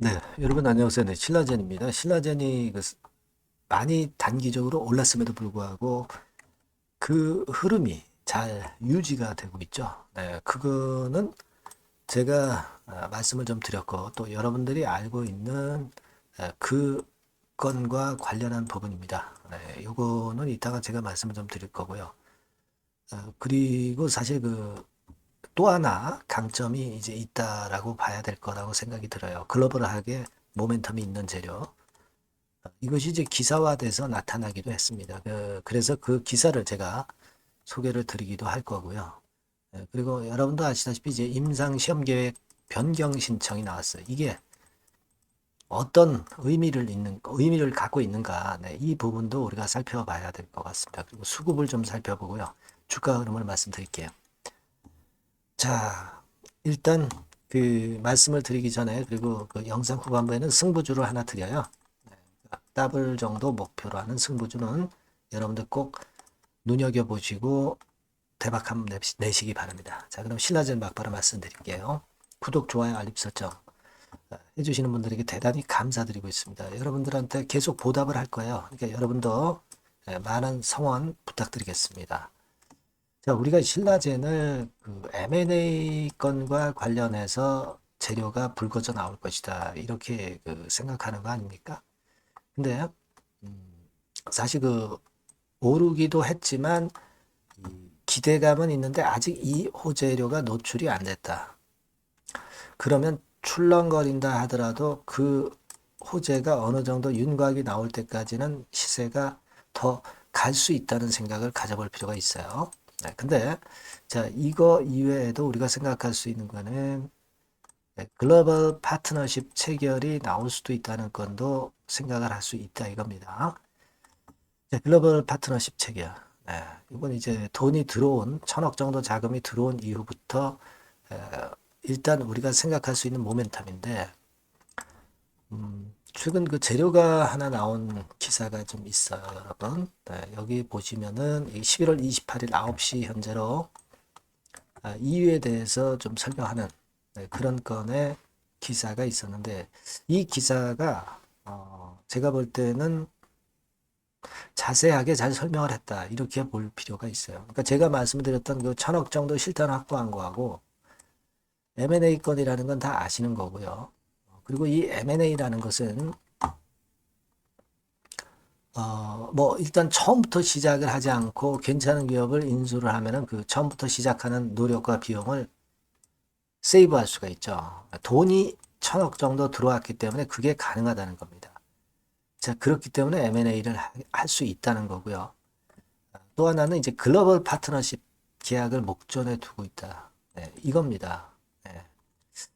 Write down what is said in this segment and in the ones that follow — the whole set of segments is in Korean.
네, 여러분 안녕하세요. 네, 신라젠입니다. 신라젠이 많이 단기적으로 올랐음에도 불구하고 그 흐름이 잘 유지가 되고 있죠. 네, 그거는 제가 말씀을 좀 드렸고 또 여러분들이 알고 있는 그 건과 관련한 부분입니다. 네, 요거는 이따가 제가 말씀을 좀 드릴 거고요. 그리고 사실 또 하나 강점이 이제 있다라고 봐야 될 거라고 생각이 들어요. 글로벌하게 모멘텀이 있는 재료. 이것이 이제 기사화돼서 나타나기도 했습니다. 그래서 그 기사를 제가 소개를 드리기도 할 거고요. 그리고 여러분도 아시다시피 이제 임상 시험 계획 변경 신청이 나왔어요. 이게 어떤 의미를 갖고 있는가. 네, 이 부분도 우리가 살펴봐야 될 것 같습니다. 그리고 수급을 좀 살펴보고요. 주가 흐름을 말씀드릴게요. 자, 일단 말씀을 드리기 전에 그리고 그 영상 후반부에는 승부주를 하나 드려요. 더블 정도 목표로 하는 승부주는 여러분들 꼭 눈여겨보시고 대박 한번 내시기 바랍니다. 자, 그럼 신라젠 막바로 말씀드릴게요. 구독, 좋아요, 알림 설정 해주시는 분들에게 대단히 감사드리고 있습니다. 여러분들한테 계속 보답을 할 거예요. 그러니까 여러분도 많은 성원 부탁드리겠습니다. 자, 우리가 신라젠을 그 M&A 건과 관련해서 재료가 불거져 나올 것이다. 이렇게 생각하는 거 아닙니까? 근데 사실 오르기도 했지만 기대감은 있는데 아직 이 호재료가 노출이 안 됐다. 그러면 출렁거린다 하더라도 그 호재가 어느 정도 윤곽이 나올 때까지는 시세가 더 갈 수 있다는 생각을 가져볼 필요가 있어요. 네, 근데 자, 이거 이외에도 우리가 생각할 수 있는 거는 글로벌 파트너십 체결이 나올 수도 있다는 건도 생각을 할 수 있다 이겁니다. 글로벌 파트너십 체결. 네, 이건 이제 돈이 들어온 1,000억 정도 자금이 들어온 이후부터 일단 우리가 생각할 수 있는 모멘텀인데 최근 그 재료가 하나 나온 기사가 좀 있어요, 여러분. 네, 여기 보시면은 11월 28일 9시 현재로 EU에 대해서 좀 설명하는 그런 건의 기사가 있었는데 이 기사가 제가 볼 때는 자세하게 잘 설명을 했다. 이렇게 볼 필요가 있어요. 그러니까 제가 말씀드렸던 그 1,000억 정도 실탄 확보한 거하고 M&A 건이라는 건 다 아시는 거고요. 그리고 이 M&A라는 것은 뭐 일단 처음부터 시작을 하지 않고 괜찮은 기업을 인수를 하면은 그 처음부터 시작하는 노력과 비용을 세이브할 수가 있죠. 돈이 1,000억 정도 들어왔기 때문에 그게 가능하다는 겁니다. 자, 그렇기 때문에 M&A를 할 수 있다는 거고요. 또 하나는 이제 글로벌 파트너십 계약을 목전에 두고 있다. 네, 이겁니다. 네.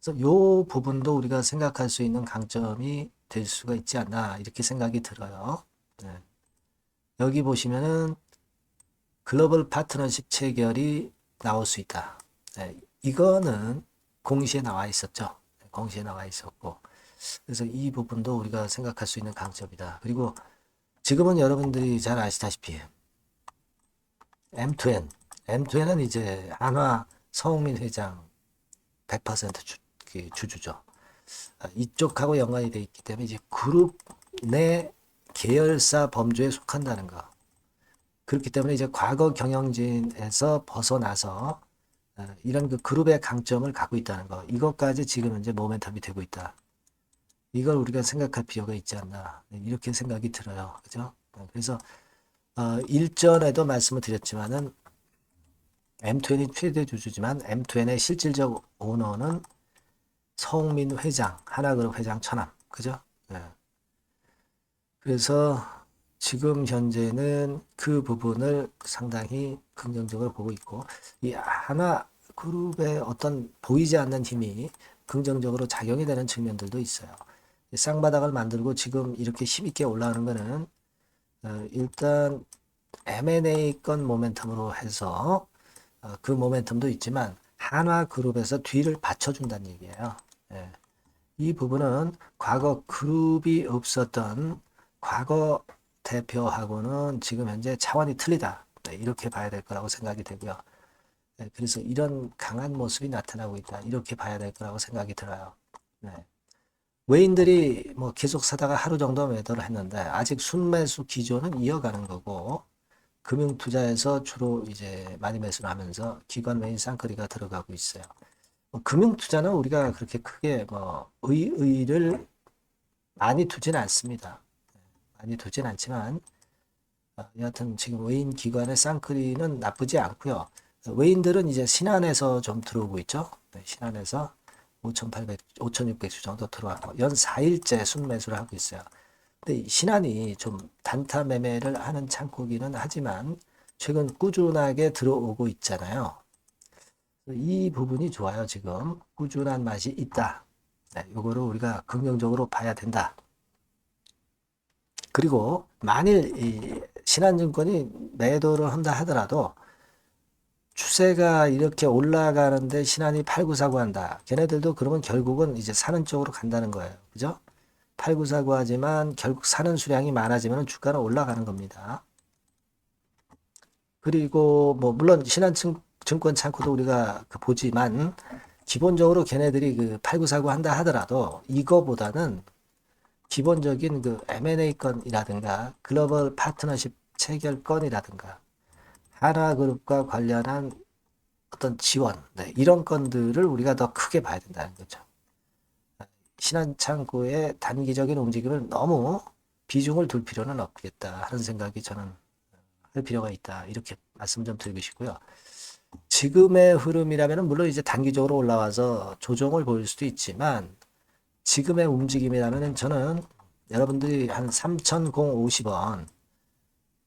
그래서 요 부분도 우리가 생각할 수 있는 강점이 될 수가 있지 않나 이렇게 생각이 들어요. 네. 여기 보시면은 글로벌 파트너십 체결이 나올 수 있다. 네, 이거는 공시에 나와 있었죠. 네, 공시에 나와 있었고 그래서 이 부분도 우리가 생각할 수 있는 강점이다. 그리고 지금은 여러분들이 잘 아시다시피 M2N, M2N은 이제 한화 성민 회장 100% 주주죠. 이쪽하고 연관이 돼 있기 때문에 이제 그룹 내 계열사 범주에 속한다는 거. 그렇기 때문에 이제 과거 경영진에서 벗어나서 이런 그 그룹의 강점을 갖고 있다는 거. 이것까지 지금 현재 모멘텀이 되고 있다. 이걸 우리가 생각할 필요가 있지 않나. 네, 이렇게 생각이 들어요. 그죠? 그래서 일전에도 말씀을 드렸지만은 M2N이 최대 주주지만 M2N의 실질적 오너는 성민 회장, 하나그룹 회장 천암. 그죠? 네. 그래서 지금 현재는 그 부분을 상당히 긍정적으로 보고 있고, 이 하나 그룹의 어떤 보이지 않는 힘이 긍정적으로 작용이 되는 측면들도 있어요. 쌍바닥을 만들고 지금 이렇게 힘있게 올라오는 거는 일단 M&A 건 모멘텀으로 해서 그 모멘텀도 있지만 한화그룹에서 뒤를 받쳐준다는 얘기예요. 예. 이 부분은 과거 그룹이 없었던 과거 대표하고는 지금 현재 차원이 틀리다. 네, 이렇게 봐야 될 거라고 생각이 되고요. 네, 그래서 이런 강한 모습이 나타나고 있다. 이렇게 봐야 될 거라고 생각이 들어요. 네. 외인들이 뭐 계속 사다가 하루 정도 매도를 했는데 아직 순매수 기조는 이어가는 거고 금융투자에서 주로 이제 많이 매수를 하면서 기관 외인 쌍끌이가 들어가고 있어요. 금융투자는 우리가 그렇게 크게 뭐 의의를 많이 두진 않습니다. 많이 두진 않지만 여하튼 지금 외인 기관의 쌍끌이는 나쁘지 않고요. 외인들은 이제 신한에서 좀 들어오고 있죠. 네, 신한에서 5,800, 5,600주 정도 들어왔고 연 4일째 순매수를 하고 있어요. 근데 신한이 좀 단타 매매를 하는 창구기는 하지만 최근 꾸준하게 들어오고 있잖아요. 이 부분이 좋아요. 지금 꾸준한 맛이 있다. 네, 요거를 우리가 긍정적으로 봐야 된다. 그리고 만일 이 신한증권이 매도를 한다 하더라도 추세가 이렇게 올라가는데 신한이 팔고 사고 한다. 걔네들도 그러면 결국은 이제 사는 쪽으로 간다는 거예요. 그죠? 팔고 사고 하지만 결국 사는 수량이 많아지면 주가는 올라가는 겁니다. 그리고 뭐 물론 신한증권 창구도 우리가 보지만 기본적으로 걔네들이 그 팔고 사고 한다 하더라도 이거보다는 기본적인 그 M&A 건이라든가 글로벌 파트너십 체결 건이라든가 하나그룹과 관련한 어떤 지원, 네, 이런 건들을 우리가 더 크게 봐야 된다는 거죠. 신한창구의 단기적인 움직임을 너무 비중을 둘 필요는 없겠다 하는 생각이 저는 할 필요가 있다. 이렇게 말씀 좀 드리고 싶고요. 지금의 흐름이라면 물론 이제 단기적으로 올라와서 조정을 보일 수도 있지만 지금의 움직임이라면 저는 여러분들이 한 3,050원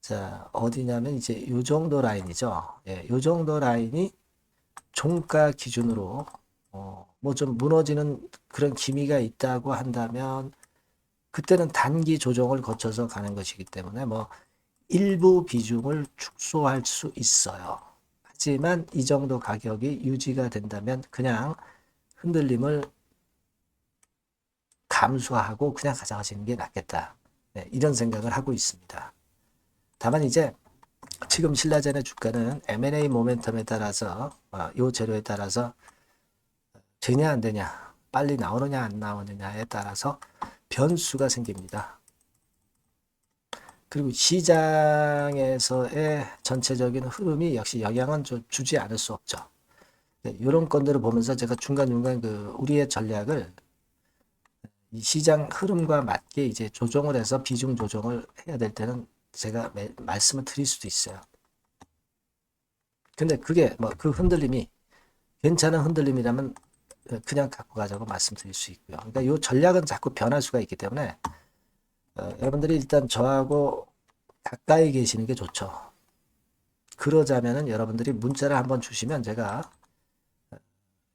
자 어디냐면 이제 요 정도 라인이죠. 예, 요 정도 라인이 종가 기준으로 뭐 좀 무너지는 그런 기미가 있다고 한다면 그때는 단기 조정을 거쳐서 가는 것이기 때문에 뭐 일부 비중을 축소할 수 있어요. 하지만 이 정도 가격이 유지가 된다면 그냥 흔들림을 감수하고 그냥 가져가시는 게 낫겠다. 네, 이런 생각을 하고 있습니다. 다만 이제 지금 신라젠의 주가는 M&A 모멘텀에 따라서 이 재료에 따라서 되냐 안 되냐 빨리 나오느냐 안 나오느냐에 따라서 변수가 생깁니다. 그리고 시장에서의 전체적인 흐름이 역시 영향은 좀 주지 않을 수 없죠. 네, 이런 건들을 보면서 제가 중간중간 그 우리의 전략을 이 시장 흐름과 맞게 이제 조정을 해서 비중 조정을 해야 될 때는 제가 말씀을 드릴 수도 있어요. 근데 그게 뭐 그 흔들림이 괜찮은 흔들림이라면 그냥 갖고 가자고 말씀드릴 수 있고요. 그러니까 이 전략은 자꾸 변할 수가 있기 때문에 여러분들이 일단 저하고 가까이 계시는 게 좋죠. 그러자면은 여러분들이 문자를 한번 주시면 제가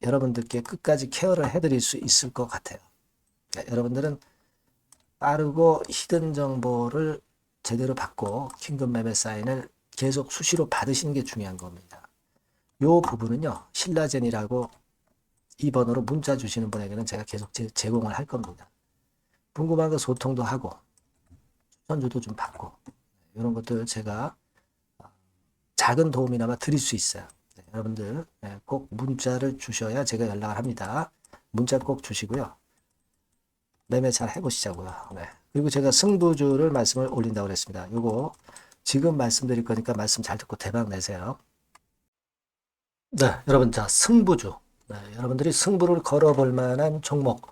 여러분들께 끝까지 케어를 해드릴 수 있을 것 같아요. 그러니까 여러분들은 빠르고 히든 정보를 제대로 받고 긴급 매매 사인을 계속 수시로 받으시는 게 중요한 겁니다. 이 부분은요. 신라젠이라고 이 번호로 문자 주시는 분에게는 제가 계속 제공을 할 겁니다. 궁금한 거 소통도 하고 추천주도 좀 받고 이런 것들 제가 작은 도움이나마 드릴 수 있어요. 네, 여러분들 꼭 문자를 주셔야 제가 연락을 합니다. 문자 꼭 주시고요. 매매 잘 해보시자고요. 네. 그리고 제가 승부주를 말씀을 올린다고 그랬습니다. 요거 지금 말씀드릴 거니까 말씀 잘 듣고 대박 내세요. 네, 여러분 자 승부주. 네, 여러분들이 승부를 걸어볼 만한 종목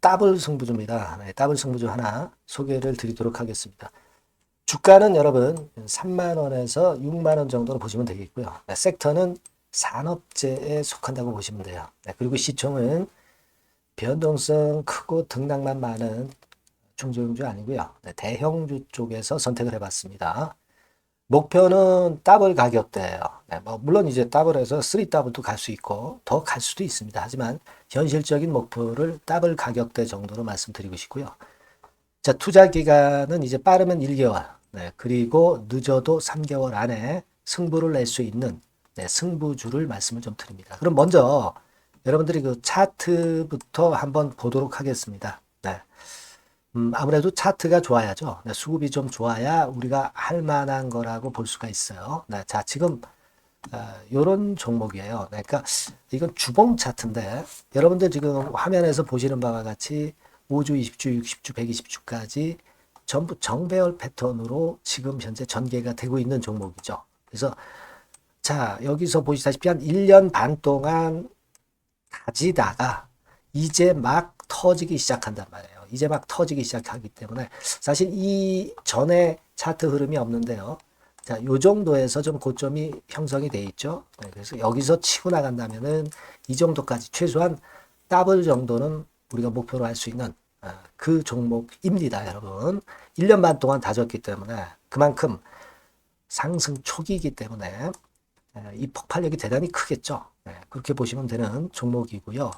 더블 승부주입니다. 네, 더블 승부주 하나 소개를 드리도록 하겠습니다. 주가는 여러분 3만원에서 6만원 정도로 보시면 되겠고요. 네, 섹터는 산업재에 속한다고 보시면 돼요. 네, 그리고 시총은 변동성 크고 등락만 많은 중소형주 아니고요. 네, 대형주 쪽에서 선택을 해봤습니다. 목표는 더블 가격대예요. 네, 뭐 물론 이제 더블에서 3더블도 갈 수 있고 더 갈 수도 있습니다. 하지만 현실적인 목표를 더블 가격대 정도로 말씀드리고 싶고요. 자, 투자 기간은 이제 빠르면 1개월, 네, 그리고 늦어도 3개월 안에 승부를 낼 수 있는 네, 승부주를 말씀을 좀 드립니다. 그럼 먼저 여러분들이 그 차트부터 한번 보도록 하겠습니다. 네. 아무래도 차트가 좋아야죠. 네, 수급이 좀 좋아야 우리가 할 만한 거라고 볼 수가 있어요. 네, 자, 지금 요런 종목이에요. 네, 그러니까 이건 주봉 차트인데 여러분들 지금 화면에서 보시는 바와 같이 5주, 20주, 60주, 120주까지 전부 정배열 패턴으로 지금 현재 전개가 되고 있는 종목이죠. 그래서 자, 여기서 보시다시피 한 1년 반 동안 다지다가 이제 막 터지기 시작한단 말이에요. 이제 막 터지기 시작하기 때문에 사실 이 전에 차트 흐름이 없는데요. 자, 요 정도에서 좀 고점이 형성이 돼 있죠. 네, 그래서 여기서 치고 나간다면은 이 정도까지 최소한 더블 정도는 우리가 목표로 할 수 있는 그 종목입니다, 여러분. 1년 반 동안 다졌기 때문에 그만큼 상승 초기이기 때문에 이 폭발력이 대단히 크겠죠. 네, 그렇게 보시면 되는 종목이고요.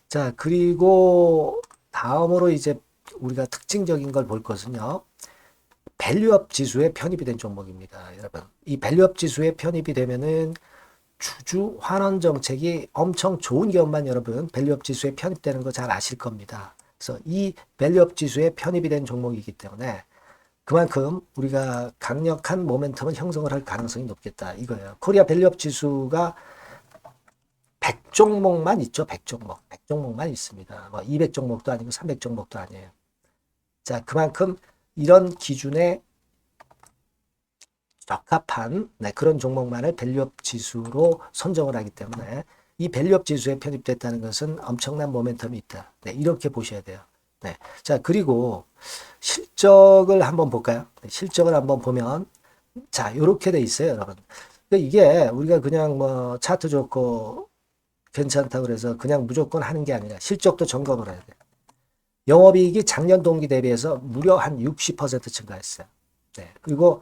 자, 그리고 다음으로 이제 우리가 특징적인 걸 볼 것은요. 밸류업 지수에 편입이 된 종목입니다, 여러분. 이 밸류업 지수에 편입이 되면은 주주 환원 정책이 엄청 좋은 기업만 여러분 밸류업 지수에 편입되는 거 잘 아실 겁니다. 그래서 이 밸류업 지수에 편입이 된 종목이기 때문에 그만큼 우리가 강력한 모멘텀을 형성을 할 가능성이 높겠다 이거예요. 코리아 밸류업 지수가 100종목만 있죠. 100종목. 100종목만 있습니다. 뭐 200종목도 아니고 300종목도 아니에요. 자, 그만큼 이런 기준에 적합한 그런 종목만을 밸류업 지수로 선정을 하기 때문에 이 밸류업 지수에 편입됐다는 것은 엄청난 모멘텀이 있다. 네, 이렇게 보셔야 돼요. 네. 자, 그리고 실적을 한번 볼까요? 네, 실적을 한번 보면 자, 이렇게 돼 있어요, 여러분. 그러니까 이게 우리가 그냥 뭐 차트 좋고 괜찮다 그래서 그냥 무조건 하는 게 아니라 실적도 점검을 해야 돼요. 영업이익이 작년 동기 대비해서 무려 한 60% 증가했어요. 네. 그리고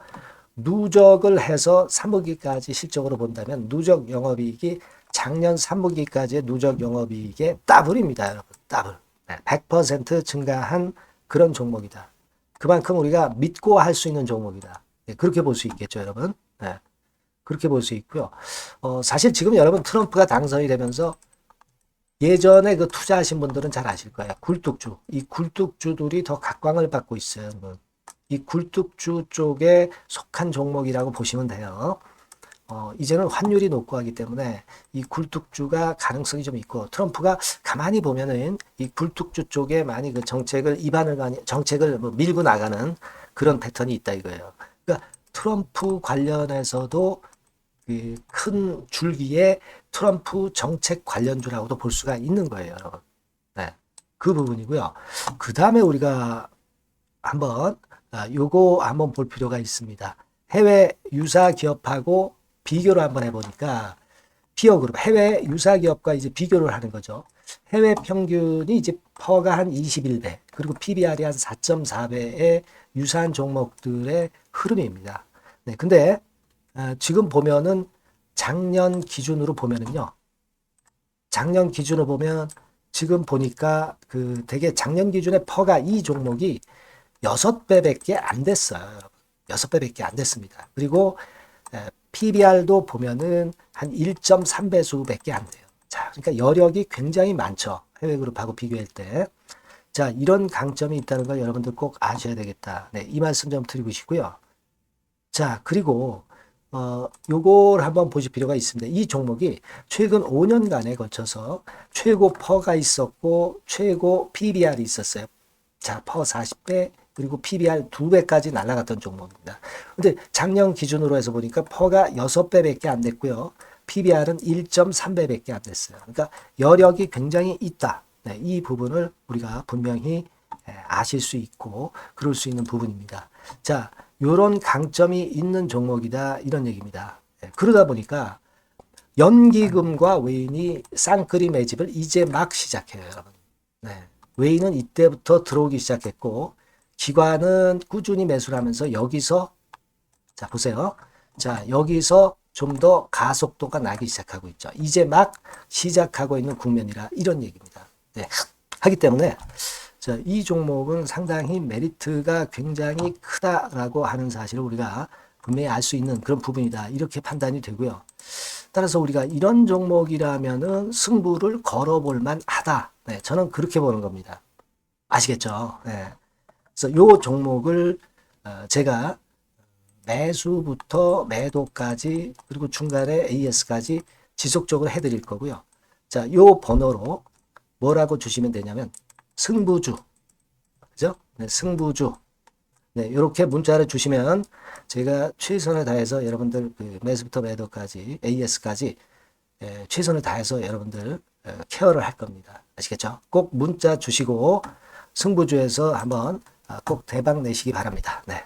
누적을 해서 3분기까지 실적으로 본다면 누적 영업이익이 작년 3분기까지의 누적 영업이익의 더블입니다, 여러분. 더블. 네. 100% 증가한 그런 종목이다. 그만큼 우리가 믿고 할 수 있는 종목이다. 네. 그렇게 볼 수 있겠죠, 여러분. 네. 그렇게 볼 수 있고요. 사실 지금 여러분 트럼프가 당선이 되면서 예전에 그 투자하신 분들은 잘 아실 거예요. 굴뚝주. 이 굴뚝주들이 더 각광을 받고 있어요. 여러분. 이 굴뚝주 쪽에 속한 종목이라고 보시면 돼요. 이제는 환율이 높고 하기 때문에 이 굴뚝주가 가능성이 좀 있고 트럼프가 가만히 보면은 이 굴뚝주 쪽에 많이 그 정책을 뭐 밀고 나가는 그런 패턴이 있다 이거예요. 그러니까 트럼프 관련해서도 그 큰 줄기에 트럼프 정책 관련주라고도 볼 수가 있는 거예요, 여러분. 네, 그 부분이고요. 그 다음에 우리가 한번 요거 한번 볼 필요가 있습니다. 해외 유사 기업하고 비교를 한번 해보니까 피어 그룹 해외 유사 기업과 이제 비교를 하는 거죠. 해외 평균이 이제 퍼가 한 21배 그리고 PBR이 한 4.4배의 유사한 종목들의 흐름입니다. 네, 근데 지금 보면은 작년 기준으로 보면은요. 작년 기준으로 보면 지금 보니까 그 되게 작년 기준에 퍼가 이 종목이 6배밖에 안 됐어요. 여러분. 6배밖에 안 됐습니다. 그리고 PBR도 보면은 한 1.3배수밖에 안 돼요. 자, 그러니까 여력이 굉장히 많죠. 해외 그룹하고 비교할 때. 자, 이런 강점이 있다는 걸 여러분들 꼭 아셔야 되겠다. 네, 이 말씀 좀 드리고 싶고요. 자, 그리고 요걸 한번 보실 필요가 있습니다. 이 종목이 최근 5년간에 걸쳐서 최고 퍼가 있었고 최고 PBR이 있었어요. 자, 퍼 40배 그리고 PBR 2배까지 날아갔던 종목입니다. 근데 작년 기준으로 해서 보니까 퍼가 6배밖에 안 됐고요. PBR은 1.3배밖에 안 됐어요. 그러니까 여력이 굉장히 있다. 네, 이 부분을 우리가 분명히 아실 수 있고 그럴 수 있는 부분입니다. 자, 요런 강점이 있는 종목이다 이런 얘기입니다. 그러다 보니까 연기금과 외인이 쌍끌이 매집을 이제 막 시작해요, 여러분. 네. 외인은 이때부터 들어오기 시작했고 기관은 꾸준히 매수를 하면서 여기서 자 보세요. 자 여기서 좀 더 가속도가 나기 시작하고 있죠. 이제 막 시작하고 있는 국면이라 이런 얘기입니다. 네. 하기 때문에 자, 이 종목은 상당히 메리트가 굉장히 크다라고 하는 사실을 우리가 분명히 알 수 있는 그런 부분이다. 이렇게 판단이 되고요. 따라서 우리가 이런 종목이라면은 승부를 걸어볼 만하다. 네, 저는 그렇게 보는 겁니다. 아시겠죠? 네. 그래서 요 종목을 제가 매수부터 매도까지 그리고 중간에 AS까지 지속적으로 해드릴 거고요. 자, 요 번호로 뭐라고 주시면 되냐면 승부주 그죠? 네, 승부주. 네, 이렇게 문자를 주시면 제가 최선을 다해서 여러분들 그 매수부터 매도까지 AS까지 최선을 다해서 여러분들 케어를 할 겁니다. 아시겠죠? 꼭 문자 주시고 승부주에서 한번 꼭 대박 내시기 바랍니다. 네.